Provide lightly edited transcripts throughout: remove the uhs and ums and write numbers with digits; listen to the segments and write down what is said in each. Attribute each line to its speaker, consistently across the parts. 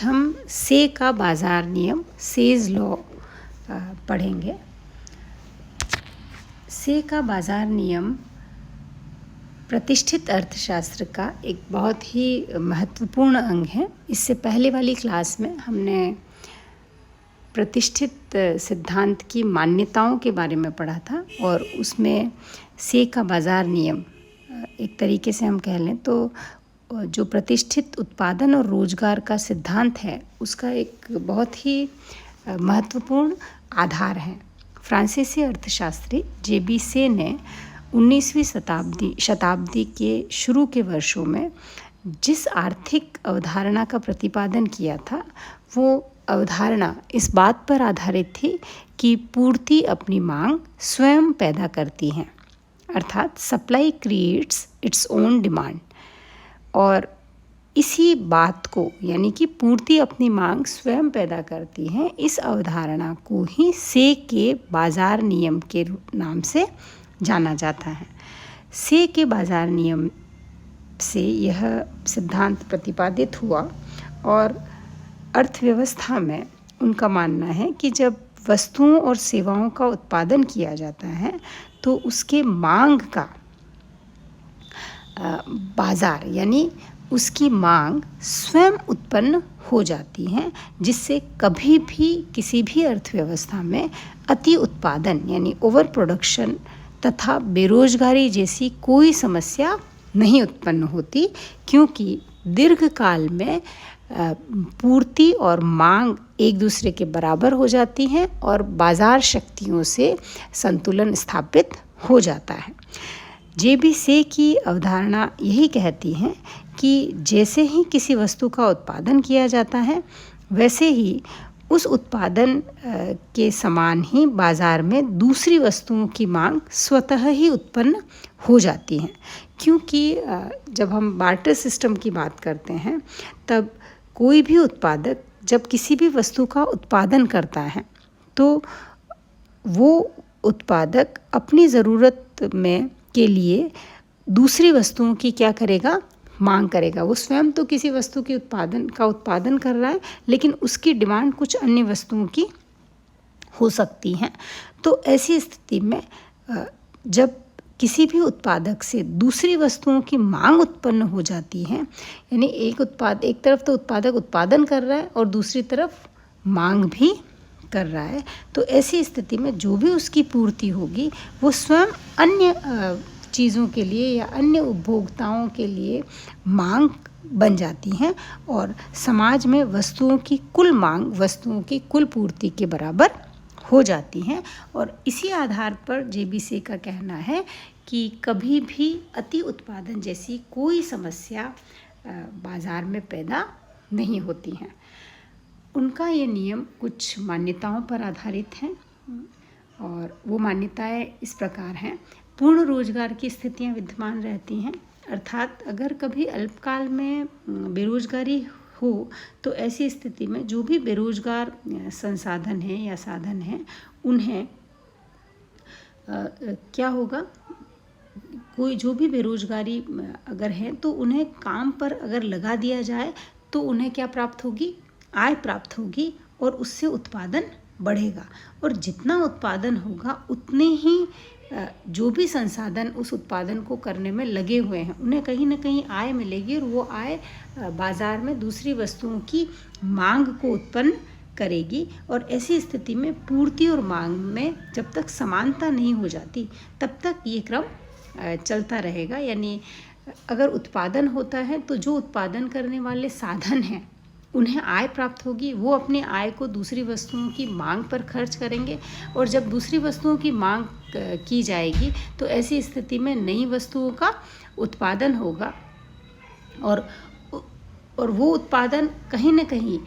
Speaker 1: हम से का बाजार नियम सेज लॉ पढ़ेंगे। से का बाजार नियम प्रतिष्ठित अर्थशास्त्र का एक बहुत ही महत्वपूर्ण अंग है। इससे पहले वाली क्लास में हमने प्रतिष्ठित सिद्धांत की मान्यताओं के बारे में पढ़ा था और उसमें से का बाजार नियम एक तरीके से हम कह लें तो जो प्रतिष्ठित उत्पादन और रोजगार का सिद्धांत है उसका एक बहुत ही महत्वपूर्ण आधार है। फ्रांसीसी अर्थशास्त्री जे.बी. से ने 19वीं शताब्दी के शुरू के वर्षों में जिस आर्थिक अवधारणा का प्रतिपादन किया था वो अवधारणा इस बात पर आधारित थी कि पूर्ति अपनी मांग स्वयं पैदा करती है, अर्थात supply creates its own demand. और इसी बात को यानी कि पूर्ति अपनी मांग स्वयं पैदा करती है, इस अवधारणा को ही से के बाजार नियम के नाम से जाना जाता है। से के बाजार नियम से यह सिद्धांत प्रतिपादित हुआ और अर्थव्यवस्था में उनका मानना है कि जब वस्तुओं और सेवाओं का उत्पादन किया जाता है तो उसके मांग का बाजार यानी उसकी मांग स्वयं उत्पन्न हो जाती है, जिससे कभी भी किसी भी अर्थव्यवस्था में अति उत्पादन यानी ओवर प्रोडक्शन तथा बेरोजगारी जैसी कोई समस्या नहीं उत्पन्न होती, क्योंकि दीर्घकाल में पूर्ति और मांग एक दूसरे के बराबर हो जाती हैं और बाजार शक्तियों से संतुलन स्थापित हो जाता है। जे.बी. से की अवधारणा यही कहती है कि जैसे ही किसी वस्तु का उत्पादन किया जाता है वैसे ही उस उत्पादन के समान ही बाजार में दूसरी वस्तुओं की मांग स्वतः ही उत्पन्न हो जाती है। क्योंकि जब हम बार्टर सिस्टम की बात करते हैं तब कोई भी उत्पादक जब किसी भी वस्तु का उत्पादन करता है तो वो उत्पादक अपनी ज़रूरत में के लिए दूसरी वस्तुओं की क्या करेगा, मांग करेगा। वो स्वयं तो किसी वस्तु के उत्पादन कर रहा है, लेकिन उसकी डिमांड कुछ अन्य वस्तुओं की हो सकती है। तो ऐसी स्थिति में जब किसी भी उत्पादक से दूसरी वस्तुओं की मांग उत्पन्न हो जाती है, यानी एक तरफ तो उत्पादक उत्पादन कर रहा है और दूसरी तरफ मांग भी कर रहा है, तो ऐसी स्थिति में जो भी उसकी पूर्ति होगी वो स्वयं अन्य चीज़ों के लिए या अन्य उपभोक्ताओं के लिए मांग बन जाती हैं और समाज में वस्तुओं की कुल मांग वस्तुओं की कुल पूर्ति के बराबर हो जाती हैं। और इसी आधार पर जे.बी. से का कहना है कि कभी भी अति उत्पादन जैसी कोई समस्या बाजार में पैदा नहीं होती हैं। उनका ये नियम कुछ मान्यताओं पर आधारित हैं और वो मान्यताएं इस प्रकार हैं। पूर्ण रोजगार की स्थितियां विद्यमान रहती हैं, अर्थात अगर कभी अल्पकाल में बेरोजगारी हो तो ऐसी स्थिति में जो भी बेरोजगार संसाधन हैं या साधन हैं उन्हें क्या होगा, कोई जो भी बेरोजगारी अगर है तो उन्हें काम पर अगर लगा दिया जाए तो उन्हें क्या प्राप्त होगी, आय प्राप्त होगी और उससे उत्पादन बढ़ेगा। और जितना उत्पादन होगा उतने ही जो भी संसाधन उस उत्पादन को करने में लगे हुए हैं उन्हें कहीं ना कहीं आय मिलेगी और वो आय बाजार में दूसरी वस्तुओं की मांग को उत्पन्न करेगी। और ऐसी स्थिति में पूर्ति और मांग में जब तक समानता नहीं हो जाती तब तक ये क्रम चलता रहेगा। यानी अगर उत्पादन होता है तो जो उत्पादन करने वाले साधन हैं उन्हें आय प्राप्त होगी, वो अपने आय को दूसरी वस्तुओं की मांग पर खर्च करेंगे और जब दूसरी वस्तुओं की मांग की जाएगी तो ऐसी स्थिति में नई वस्तुओं का उत्पादन होगा और वो उत्पादन कहीं ना कहीं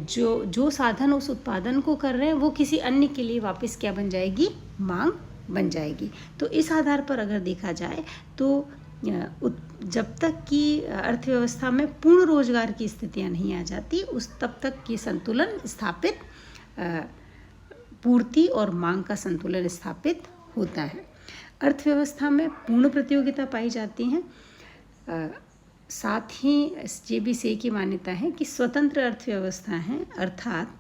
Speaker 1: जो साधन उस उत्पादन को कर रहे हैं वो किसी अन्य के लिए वापस क्या बन जाएगी, मांग बन जाएगी। तो इस आधार पर अगर देखा जाए तो जब तक कि अर्थव्यवस्था में पूर्ण रोजगार की स्थितियां नहीं आ जाती तब तक ये संतुलन स्थापित पूर्ति और मांग का संतुलन स्थापित होता है। अर्थव्यवस्था में पूर्ण प्रतियोगिता पाई जाती है साथ ही जेबीसी की मान्यता है कि स्वतंत्र अर्थव्यवस्था है, अर्थात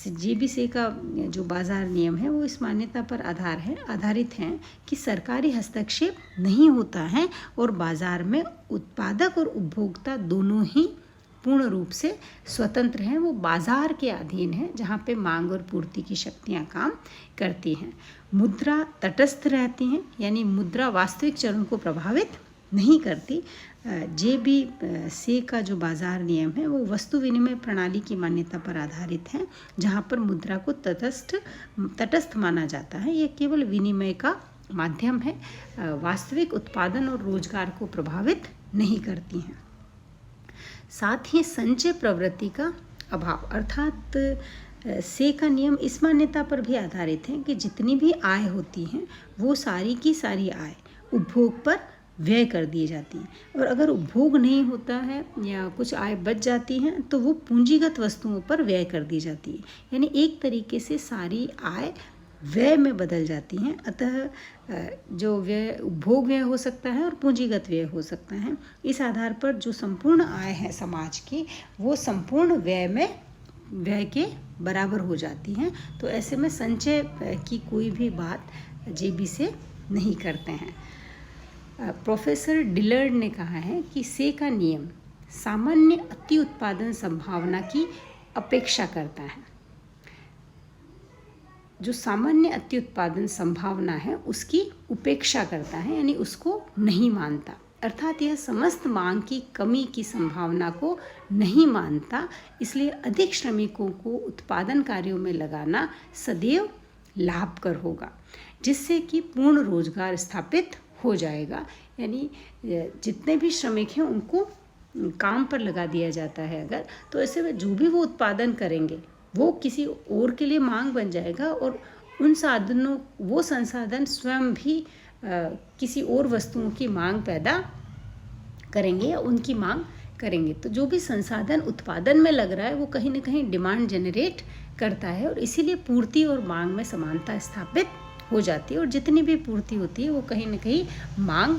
Speaker 1: जेबीसी का जो बाजार नियम है वो इस मान्यता पर आधारित हैं कि सरकारी हस्तक्षेप नहीं होता है और बाजार में उत्पादक और उपभोक्ता दोनों ही पूर्ण रूप से स्वतंत्र हैं। वो बाजार के अधीन है जहाँ पे मांग और पूर्ति की शक्तियाँ काम करती हैं। मुद्रा तटस्थ रहती हैं, यानी मुद्रा वास्तविक चरों को प्रभावित नहीं करती। जेबीसी का जो बाजार नियम है वो वस्तु विनिमय प्रणाली की मान्यता पर आधारित है, जहाँ पर मुद्रा को तटस्थ माना जाता है। यह केवल विनिमय का माध्यम है, वास्तविक उत्पादन और रोजगार को प्रभावित नहीं करती हैं। साथ ही संचय प्रवृत्ति का अभाव, अर्थात से का नियम इस मान्यता पर भी आधारित है कि जितनी भी आय होती है वो सारी की सारी आय उपभोग पर व्यय कर दी जाती है, और अगर उपभोग नहीं होता है या कुछ आय बच जाती है तो वो पूंजीगत वस्तुओं पर व्यय कर दी जाती है। यानी एक तरीके से सारी आय व्यय में बदल जाती हैं। अतः जो व्यय उपभोग व्यय हो सकता है और पूंजीगत व्यय हो सकता है। इस आधार पर जो संपूर्ण आय है समाज की वो संपूर्ण व्यय के बराबर हो जाती हैं। तो ऐसे में संचय की कोई भी बात जेबीसी नहीं करते हैं। प्रोफेसर डिलर्ड ने कहा है कि से का नियम सामान्य अति उत्पादन संभावना की अपेक्षा करता है। जो सामान्य अति उत्पादन संभावना है उसकी उपेक्षा करता है, यानी उसको नहीं मानता। अर्थात यह समस्त मांग की कमी की संभावना को नहीं मानता। इसलिए अधिक श्रमिकों को उत्पादन कार्यों में लगाना सदैव लाभकर होगा, जिससे कि पूर्ण रोजगार स्थापित हो जाएगा। यानी जितने भी श्रमिक हैं उनको काम पर लगा दिया जाता है अगर, तो ऐसे में जो भी वो उत्पादन करेंगे वो किसी और के लिए मांग बन जाएगा, और वो संसाधन स्वयं भी किसी और वस्तुओं की मांग पैदा करेंगे या उनकी मांग करेंगे। तो जो भी संसाधन उत्पादन में लग रहा है वो कहीं ना कहीं डिमांड जनरेट करता है, और इसीलिए पूर्ति और मांग में समानता स्थापित हो जाती है, और जितनी भी पूर्ति होती है वो कहीं ना कहीं मांग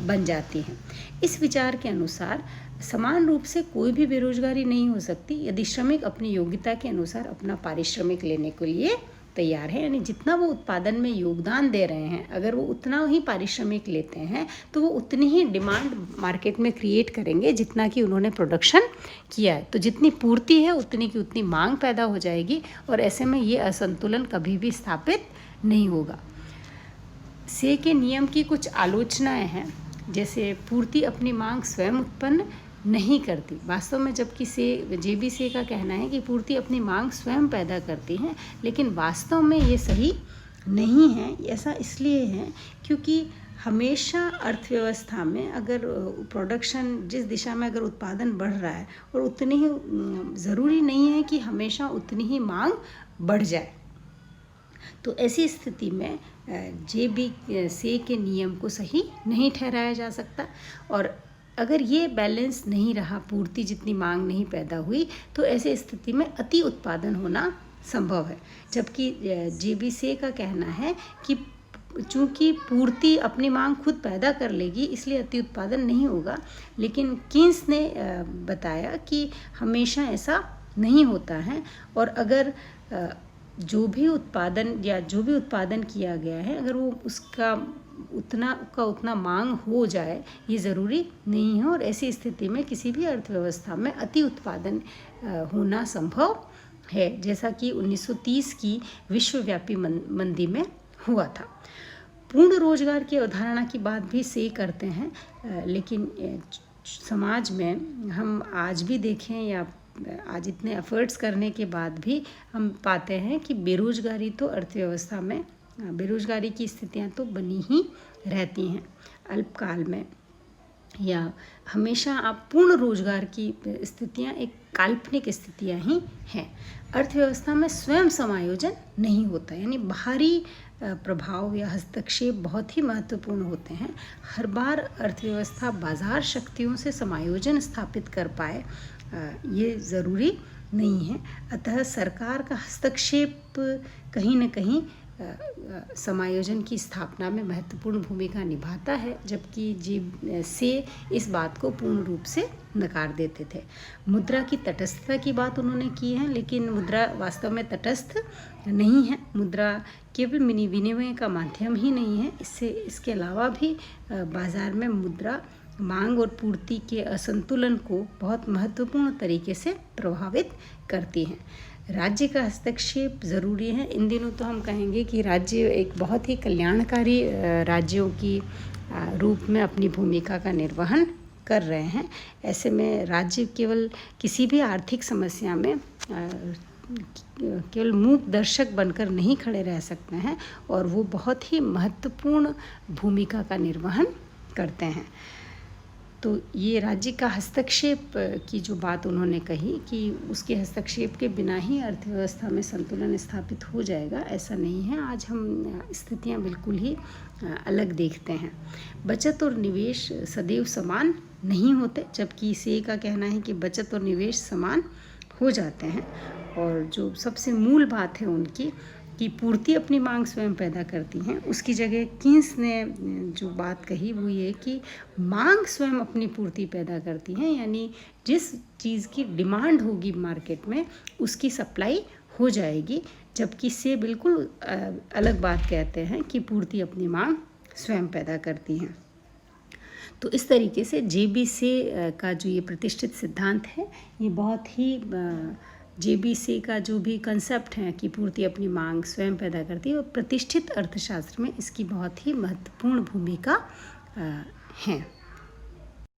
Speaker 1: बन जाती है। इस विचार के अनुसार समान रूप से कोई भी बेरोजगारी नहीं हो सकती यदि श्रमिक अपनी योग्यता के अनुसार अपना पारिश्रमिक लेने के लिए तैयार है। यानी जितना वो उत्पादन में योगदान दे रहे हैं, अगर वो उतना ही पारिश्रमिक लेते हैं तो वो उतनी ही डिमांड मार्केट में क्रिएट करेंगे जितना कि उन्होंने प्रोडक्शन किया है। तो जितनी पूर्ति है उतनी की उतनी मांग पैदा हो जाएगी, और ऐसे में ये असंतुलन कभी भी स्थापित नहीं होगा। से के नियम की कुछ आलोचनाएं हैं, जैसे पूर्ति अपनी मांग स्वयं उत्पन्न नहीं करती वास्तव में, जबकि जेबीसी का कहना है कि पूर्ति अपनी मांग स्वयं पैदा करती है, लेकिन वास्तव में ये सही नहीं है। ऐसा इसलिए है क्योंकि हमेशा अर्थव्यवस्था में अगर प्रोडक्शन जिस दिशा में अगर उत्पादन बढ़ रहा है और उतनी ही ज़रूरी नहीं है कि हमेशा उतनी ही मांग बढ़ जाए। तो ऐसी स्थिति में जेबीसी के नियम को सही नहीं ठहराया जा सकता, और अगर ये बैलेंस नहीं रहा, पूर्ति जितनी मांग नहीं पैदा हुई, तो ऐसे स्थिति में अति उत्पादन होना संभव है। जबकि जेबीसी का कहना है कि चूँकि पूर्ति अपनी मांग खुद पैदा कर लेगी इसलिए अति उत्पादन नहीं होगा, लेकिन कीन्स ने बताया कि हमेशा ऐसा नहीं होता है, और अगर जो भी उत्पादन किया गया है अगर वो उसका उतना मांग हो जाए ये ज़रूरी नहीं है, और ऐसी स्थिति में किसी भी अर्थव्यवस्था में अति उत्पादन होना संभव है, जैसा कि 1930 की विश्वव्यापी मंदी में हुआ था। पूर्ण रोजगार की अवधारणा की बात भी से करते हैं, लेकिन समाज में हम आज भी देखें या आज इतने एफर्ट्स करने के बाद भी हम पाते हैं कि बेरोजगारी तो अर्थव्यवस्था में बेरोजगारी की स्थितियां तो बनी ही रहती हैं अल्पकाल में, या हमेशा आप पूर्ण रोजगार की स्थितियां एक काल्पनिक स्थितियां ही हैं। अर्थव्यवस्था में स्वयं समायोजन नहीं होता, यानी बाहरी प्रभाव या हस्तक्षेप बहुत ही महत्वपूर्ण होते हैं। हर बार अर्थव्यवस्था बाजार शक्तियों से समायोजन स्थापित कर पाए ये ज़रूरी नहीं है। अतः सरकार का हस्तक्षेप कहीं न कहीं समायोजन की स्थापना में महत्वपूर्ण भूमिका निभाता है, जबकि से इस बात को पूर्ण रूप से नकार देते थे। मुद्रा की तटस्थता की बात उन्होंने की है, लेकिन मुद्रा वास्तव में तटस्थ नहीं है। मुद्रा केवल विनिमय का माध्यम ही नहीं है, इसके अलावा भी बाजार में मुद्रा मांग और पूर्ति के असंतुलन को बहुत महत्वपूर्ण तरीके से प्रभावित करती हैं। राज्य का हस्तक्षेप ज़रूरी है। इन दिनों तो हम कहेंगे कि राज्य एक बहुत ही कल्याणकारी राज्यों की रूप में अपनी भूमिका का निर्वहन कर रहे हैं। ऐसे में राज्य केवल किसी भी आर्थिक समस्या में केवल मूक दर्शक बनकर नहीं खड़े रह सकते हैं, और वो बहुत ही महत्वपूर्ण भूमिका का निर्वहन करते हैं। तो ये राज्य का हस्तक्षेप की जो बात उन्होंने कही कि उसके हस्तक्षेप के बिना ही अर्थव्यवस्था में संतुलन स्थापित हो जाएगा, ऐसा नहीं है। आज हम स्थितियां बिल्कुल ही अलग देखते हैं। बचत और निवेश सदैव समान नहीं होते, जबकि से का कहना है कि बचत और निवेश समान हो जाते हैं। और जो सबसे मूल बात है उनकी कि पूर्ति अपनी मांग स्वयं पैदा करती हैं, उसकी जगह कीन्स ने जो बात कही वो ये कि मांग स्वयं अपनी पूर्ति पैदा करती हैं, यानी जिस चीज़ की डिमांड होगी मार्केट में उसकी सप्लाई हो जाएगी, जबकि से बिल्कुल अलग बात कहते हैं कि पूर्ति अपनी मांग स्वयं पैदा करती हैं। तो इस तरीके से JB से का जो ये प्रतिष्ठित सिद्धांत है, ये बहुत ही JB से का जो भी कंसेप्ट है कि पूर्ति अपनी मांग स्वयं पैदा करती है, और प्रतिष्ठित अर्थशास्त्र में इसकी बहुत ही महत्वपूर्ण भूमिका है।